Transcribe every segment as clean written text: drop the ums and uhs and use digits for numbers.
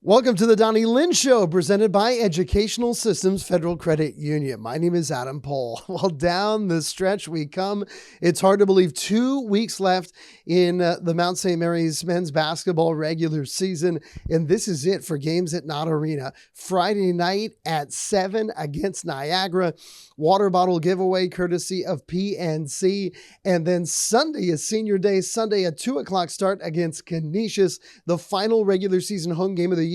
Welcome to the Donny Lind Show, presented by Educational Systems Federal Credit Union. My name is Adam Pohl. Well, down the stretch we come. It's hard to believe 2 weeks left in the Mount St. Mary's men's basketball regular season, and this is it for games at Knott Arena. Friday night at 7 against Niagara. Water bottle giveaway courtesy of PNC. And then Sunday is senior day. Sunday at 2 o'clock start against Canisius, the final regular season home game of the year.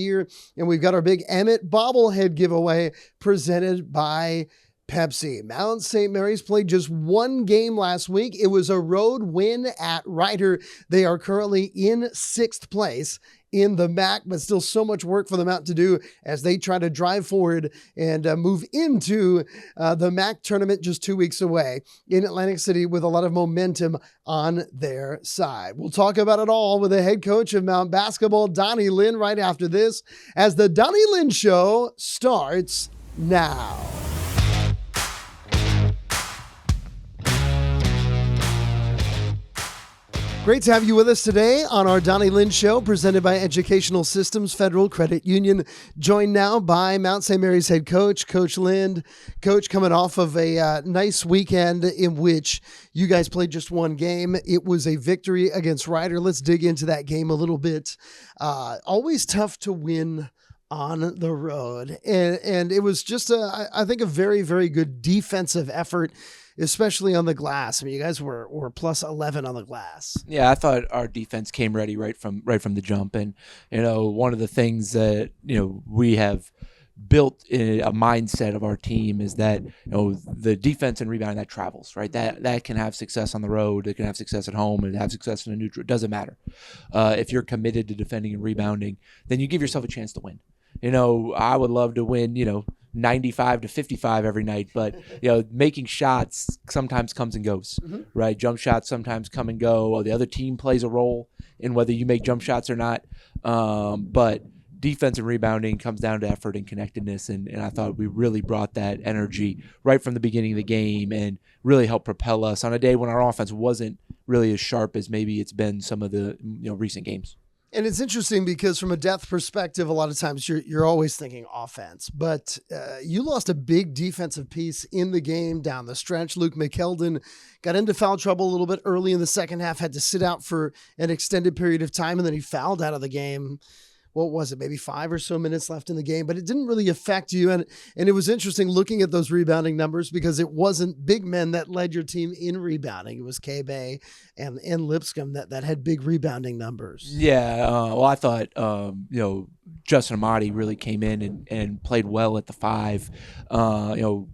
And we've got our big Emmett bobblehead giveaway presented by Pepsi. Mount St. Mary's played just one game last week. It was a road win at Ryder. They are currently in 6th place in the MAC, but still so much work for the Mount to do as they try to drive forward and move into the MAC tournament just 2 weeks away in Atlantic City with a lot of momentum on their side. We'll talk about it all with the head coach of Mount basketball, Donny Lind, right after this as the Donny Lind Show starts now. Great to have you with us today on our Donny Lind Show, presented by Educational Systems Federal Credit Union. Joined now by Mount St. Mary's head coach, Coach Lind. Coach, coming off of a nice weekend in which you guys played just one game. It was a victory against Ryder. Let's dig into that game a little bit. Always tough to win on the road. And it was just, I think, a very, very good defensive effort, especially on the glass. I mean, you guys were plus 11 on the glass. Yeah, I thought our defense came ready right from the jump. And, one of the things that, we have built in a mindset of our team is that, the defense and rebounding that travels, right? That can have success on the road. It can have success at home and have success in a neutral. It doesn't matter. If you're committed to defending and rebounding, then you give yourself a chance to win. I would love to win, 95 to 55 every night, but making shots sometimes comes and goes, right? Jump shots sometimes come and go, or the other team plays a role in whether you make jump shots or not. But defense and rebounding comes down to effort and connectedness, and I thought we really brought that energy right from the beginning of the game and really helped propel us on a day when our offense wasn't really as sharp as maybe it's been some of the recent games. And it's interesting because from a depth perspective, a lot of times you're always thinking offense, but you lost a big defensive piece in the game down the stretch. Luke McKeldin got into foul trouble a little bit early in the second half, had to sit out for an extended period of time, and then he fouled out of the game. What was it, maybe 5 or so minutes left in the game, but it didn't really affect you. And it was interesting looking at those rebounding numbers because it wasn't big men that led your team in rebounding. It was K-Bay and Lipscomb that had big rebounding numbers. Yeah, well, I thought, Justin Amati really came in and played well at the 5.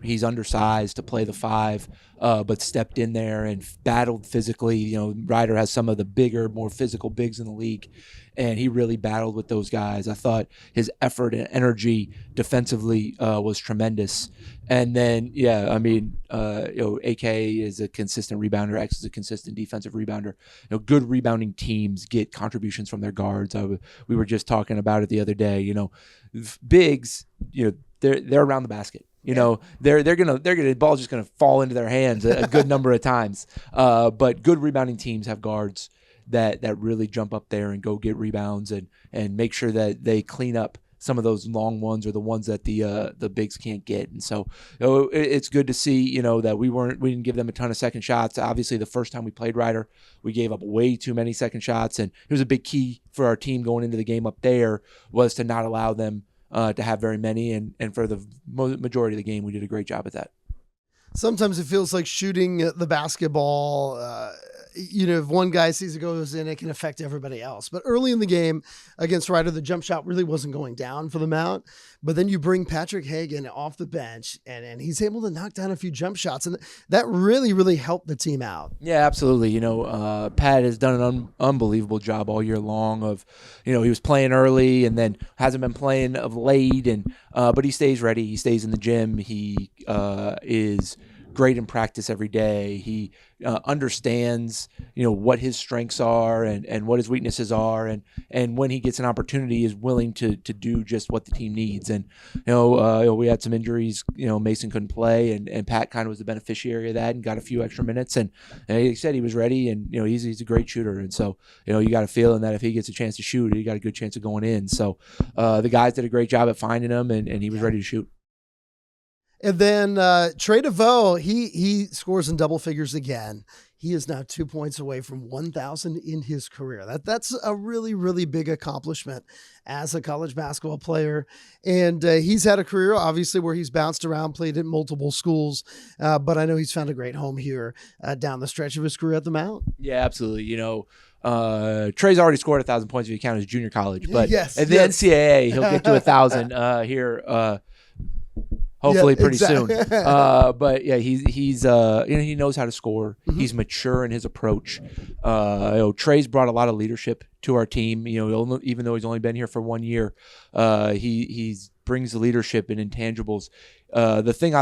He's undersized to play the 5, but stepped in there and battled physically. Ryder has some of the bigger, more physical bigs in the league, and he really battled with those guys. I thought his effort and energy defensively was tremendous. And then, AK is a consistent rebounder. X is a consistent defensive rebounder. Good rebounding teams get contributions from their guards. We were just talking about it the other day. Bigs, they're around the basket. The ball's just gonna fall into their hands a good number of times. But good rebounding teams have guards that really jump up there and go get rebounds and make sure that they clean up some of those long ones or the ones that the bigs can't get. And so it's good to see that we didn't give them a ton of second shots. Obviously, the first time we played Ryder, we gave up way too many second shots, and it was a big key for our team going into the game up there was to not allow them to have very many, and for the majority of the game, we did a great job at that. Sometimes it feels like shooting the basketball. If one guy sees it goes in, it can affect everybody else. But early in the game against Ryder, the jump shot really wasn't going down for the Mount. But then you bring Patrick Hagan off the bench, and he's able to knock down a few jump shots. And that really, really helped the team out. Yeah, absolutely. Pat has done an unbelievable job all year long of, he was playing early and then hasn't been playing of late. But he stays ready. He stays in the gym. He is great in practice every day. He understands, what his strengths are and what his weaknesses are. And when he gets an opportunity is willing to do just what the team needs. And, we had some injuries, Mason couldn't play and Pat kind of was the beneficiary of that and got a few extra minutes. And he said he was ready and, he's a great shooter. And so, you got a feeling that if he gets a chance to shoot, he got a good chance of going in. So the guys did a great job at finding him and he was ready to shoot. And then Trey DeVoe, he scores in double figures again. He is now 2 points away from 1,000 in his career. That's a really, really big accomplishment as a college basketball player. And he's had a career, obviously, where he's bounced around, played at multiple schools. But I know he's found a great home here down the stretch of his career at the Mount. Yeah, absolutely. Trey's already scored 1,000 points if you count his junior college. But at the NCAA, he'll get to 1,000 here hopefully pretty soon. But yeah, he's he knows how to score. Mm-hmm. He's mature in his approach. Trey's brought a lot of leadership to our team. Even though he's only been here for 1 year, he brings the leadership and intangibles. One of the things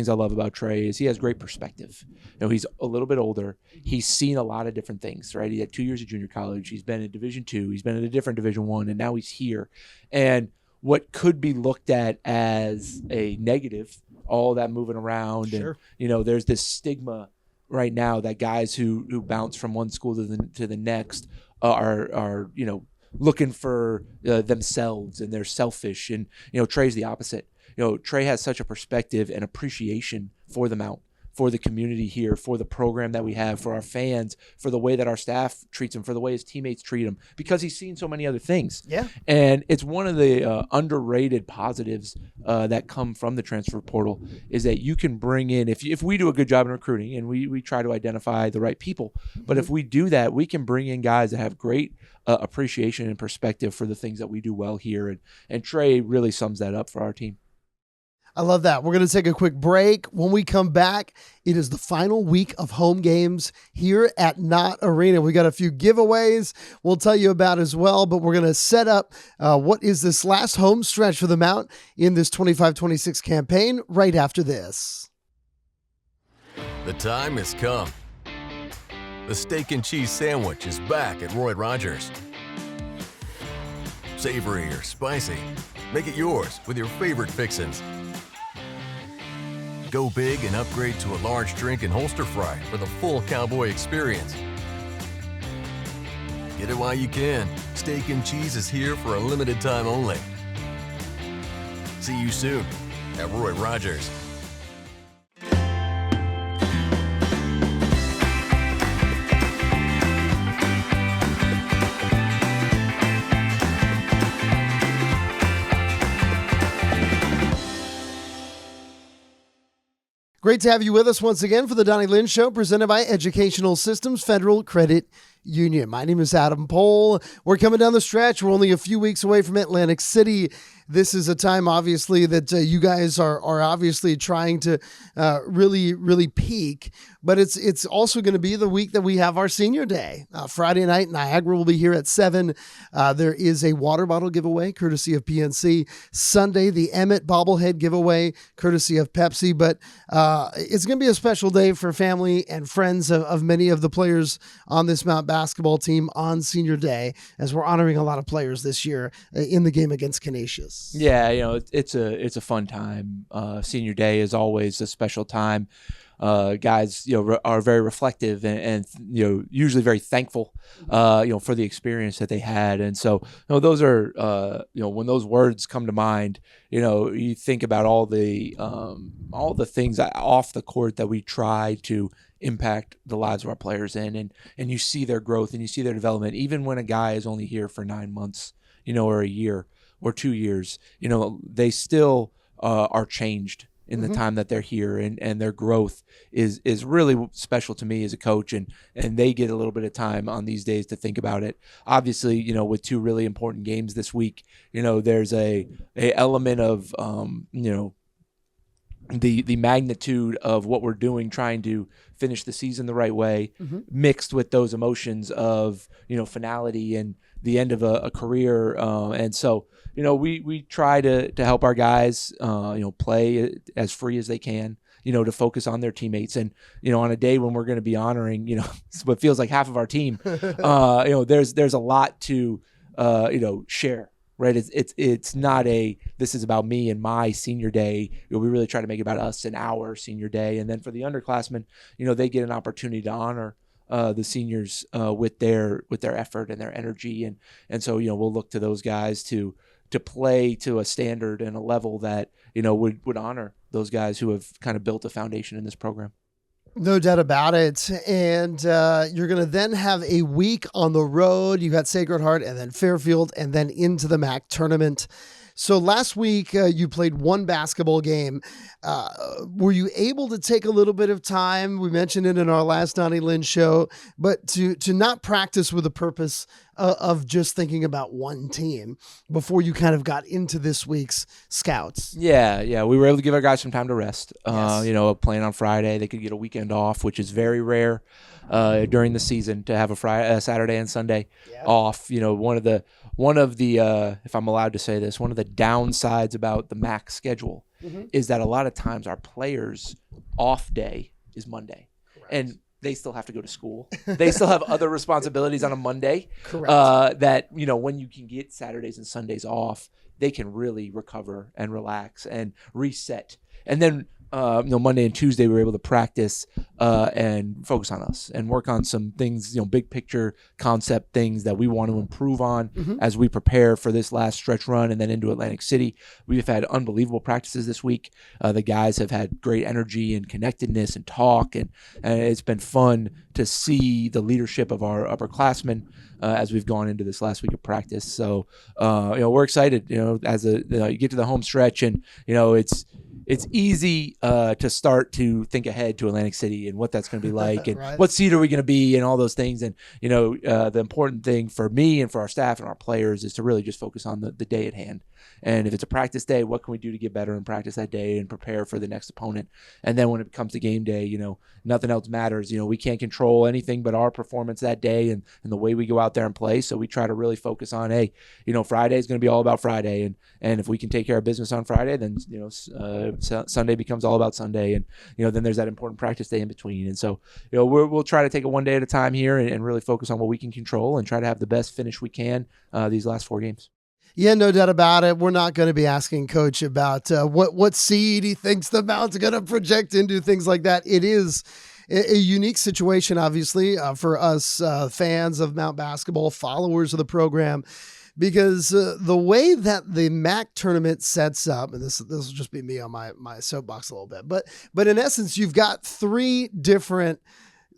I love about Trey is he has great perspective. He's a little bit older. He's seen a lot of different things, right? He had 2 years of junior college. He's been in Division II. He's been in a different Division I, and now he's here. And what could be looked at as a negative, all that moving around. Sure. And, there's this stigma right now that guys who bounce from one school to the next are looking for themselves and they're selfish. And, Trey's the opposite. Trey has such a perspective and appreciation for the Mount, for the community here, for the program that we have, for our fans, for the way that our staff treats him, for the way his teammates treat him, because he's seen so many other things. Yeah. And it's one of the underrated positives that come from the transfer portal is that you can bring in, if we do a good job in recruiting and we try to identify the right people, but if we do that, we can bring in guys that have great appreciation and perspective for the things that we do well here. And Trey really sums that up for our team. I love that. We're going to take a quick break. When we come back, it is the final week of home games here at Knott Arena. We got a few giveaways we'll tell you about as well, but we're going to set up what is this last home stretch for the Mount in this 25-26 campaign right after this. The time has come. The steak and cheese sandwich is back at Roy Rogers. Savory or spicy, make it yours with your favorite fixins. Go big and upgrade to a large drink and holster fry for the full cowboy experience. Get it while you can. Steak and cheese is here for a limited time only. See you soon at Roy Rogers. Great to have you with us once again for the Donny Lind Show, presented by Educational Systems Federal Credit Union. My name is Adam Pohl. We're coming down the stretch. We're only a few weeks away from Atlantic City. This is a time, obviously, that you guys are obviously trying to really, really peak. But it's also going to be the week that we have our senior day. Friday night, Niagara will be here at 7. There is a water bottle giveaway, courtesy of PNC. Sunday, the Emmett bobblehead giveaway, courtesy of Pepsi. But it's going to be a special day for family and friends of many of the players on this Mount basketball team on senior day, as we're honoring a lot of players this year in the game against Canisius. Yeah, it's a fun time. Senior day is always a special time. Guys, are very reflective and usually very thankful, for the experience that they had. And so, those are, when those words come to mind, you think about all the things off the court that we try to impact the lives of our players in, and you see their growth and you see their development, even when a guy is only here for 9 months, or a year or 2 years, they still are changed in the time that they're here, and their growth is really special to me as a coach, and they get a little bit of time on these days to think about it. Obviously, with 2 really important games this week, there's a element of the magnitude of what we're doing, trying to finish the season the right way, mixed with those emotions of finality and the end of a career, and so we try to help our guys play as free as they can, to focus on their teammates. And, on a day when we're going to be honoring, what feels like half of our team, there's a lot to, share. Right. It's not this is about me and my senior day. We really try to make it about us and our senior day. And then for the underclassmen, they get an opportunity to honor the seniors with their effort and their energy. And so, we'll look to those guys to play to a standard and a level that, would honor those guys who have kind of built a foundation in this program. No doubt about it. And you're going to then have a week on the road. You got Sacred Heart and then Fairfield and then into the MAC tournament. So last week you played one basketball game. Were you able to take a little bit of time? We mentioned it in our last Donny Lind show, but to not practice with the purpose of just thinking about one team before you kind of got into this week's scouts. Yeah. We were able to give our guys some time to rest. Yes. Playing on Friday, they could get a weekend off, which is very rare during the season to have a Saturday and Sunday off. One of the if I'm allowed to say this, one of the downsides about the MAC schedule is that a lot of times our players' off day is Monday. Correct. And they still have to go to school. They still have other responsibilities on a Monday. Correct. That, when you can get Saturdays and Sundays off, they can really recover and relax and reset. And then, Monday and Tuesday, we were able to practice and focus on us and work on some things, big picture concept things that we want to improve on as we prepare for this last stretch run and then into Atlantic City. We've had unbelievable practices this week. The guys have had great energy and connectedness and talk, and it's been fun to see the leadership of our upperclassmen as we've gone into this last week of practice. So, we're excited, as you get to the home stretch and, it's easy to start to think ahead to Atlantic City and what that's going to be like and Right. what seed are we going to be and all those things. And, the important thing for me and for our staff and our players is to really just focus on the day at hand. And if it's a practice day, what can we do to get better and practice that day and prepare for the next opponent? And then when it comes to game day, nothing else matters. We can't control anything but our performance that day and the way we go out there and play. So we try to really focus on, Friday is going to be all about Friday. And if we can take care of business on Friday, then, Sunday becomes all about Sunday. And, then there's that important practice day in between. And so, we'll try to take it one day at a time here and really focus on what we can control and try to have the best finish we can these last 4 games. Yeah, no doubt about it. We're not going to be asking Coach about what seed he thinks the Mount's going to project into, things like that. It is a unique situation, obviously, for us fans of Mount basketball, followers of the program, because the way that the MAC tournament sets up, and this will just be me on my soapbox a little bit, but in essence, you've got 3 different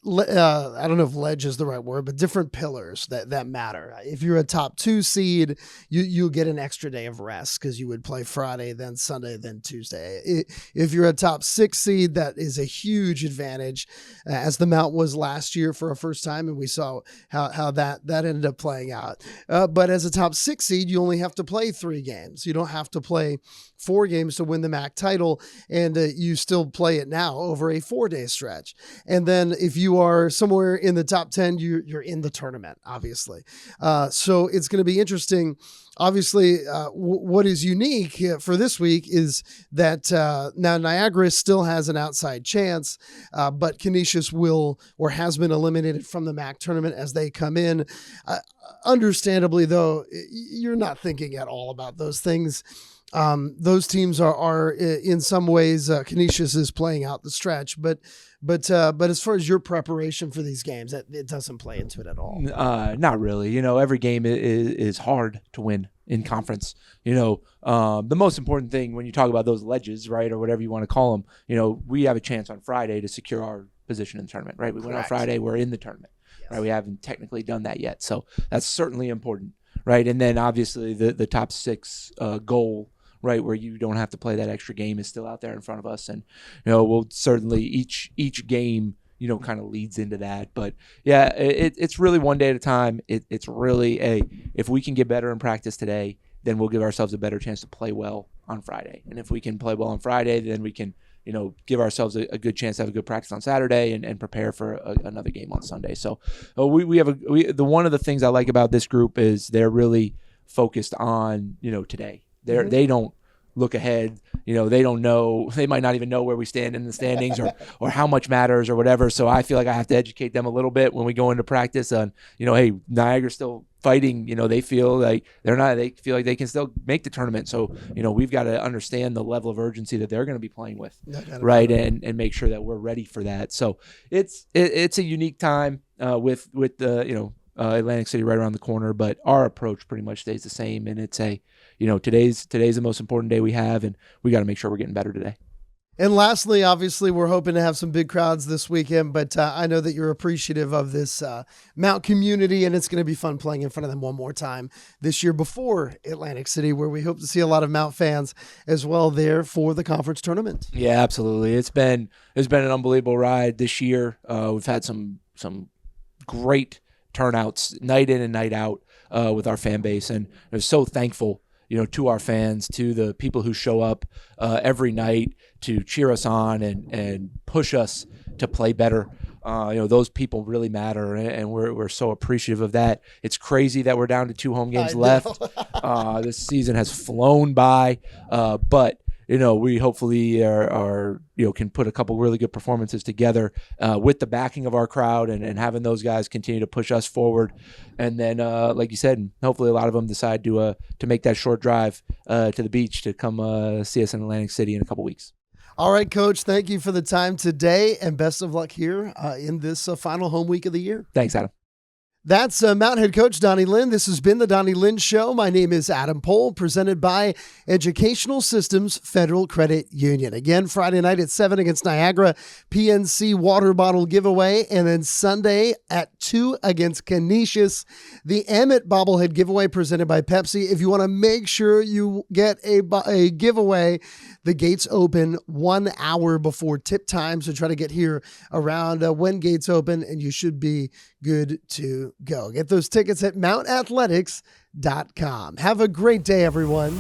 I don't know if ledge is the right word, but different pillars that matter. If you're a top 2 seed, you'll get an extra day of rest because you would play Friday, then Sunday, then Tuesday. If you're a top 6 seed, that is a huge advantage, as the Mount was last year for a first time, and we saw how that ended up playing out. But as a top 6 seed, you only have to play 3 games. You don't have to play 4 games to win the MAC title, and you still play it now over a 4-day stretch. And then if you are somewhere in the top 10, you're in the tournament, obviously. So it's going to be interesting. Obviously, what is unique for this week is that now Niagara still has an outside chance, but Canisius will or has been eliminated from the MAC tournament as they come in. Understandably, though, you're not thinking at all about those things. Those teams are in some ways, Canisius is playing out the stretch, but as far as your preparation for these games, it doesn't play into it at all. Not really. Every game is hard to win in conference. The most important thing when you talk about those ledges, right, or whatever you want to call them, we have a chance on Friday to secure our position in the tournament, right? We win on Friday, we're in the tournament, right? We haven't technically done that yet. So that's certainly important, right? And then obviously the top 6 goal, right, where you don't have to play that extra game, is still out there in front of us. And, we'll certainly each game, kind of leads into that. But yeah, it's really one day at a time. It's really if we can get better in practice today, then we'll give ourselves a better chance to play well on Friday. And if we can play well on Friday, then we can, give ourselves a good chance to have a good practice on Saturday and prepare for another game on Sunday. So we have one of the things I like about this group is they're really focused on, today. They don't look ahead. They don't know. They might not even know where we stand in the standings or how much matters or whatever. So I feel like I have to educate them a little bit when we go into practice on, hey, Niagara's still fighting. They feel like they feel like they can still make the tournament. So, we've got to understand the level of urgency that they're going to be playing with, right? And make sure that we're ready for that. So it's a unique time with the, Atlantic City right around the corner, but our approach pretty much stays the same. And it's today's the most important day we have, and we got to make sure we're getting better today. And lastly, obviously, we're hoping to have some big crowds this weekend, but I know that you're appreciative of this Mount community, and it's going to be fun playing in front of them one more time this year before Atlantic City, where we hope to see a lot of Mount fans as well there for the conference tournament. Yeah, absolutely. It's been an unbelievable ride this year. We've had some great turnouts night in and night out with our fan base, and I'm so thankful to our fans, to the people who show up every night to cheer us on and push us to play better. Those people really matter, and we're so appreciative of that. It's crazy that we're down to 2 home games left. This season has flown by, but we hopefully are can put a couple really good performances together with the backing of our crowd and having those guys continue to push us forward. And then, like you said, hopefully a lot of them decide to make that short drive to the beach to come see us in Atlantic City in a couple weeks. All right, Coach, thank you for the time today, and best of luck here in this final home week of the year. Thanks, Adam. That's Mount head coach Donny Lind. This has been the Donny Lind Show. My name is Adam Pohl, presented by Educational Systems Federal Credit Union. Again, Friday night at 7 against Niagara, PNC water bottle giveaway, and then Sunday at 2 against Canisius, the Emmett bobblehead giveaway presented by Pepsi. If you want to make sure you get a giveaway, the gates open 1 hour before tip time, so try to get here around when gates open, and you should be good to go. Get those tickets at mountathletics.com. Have a great day, everyone.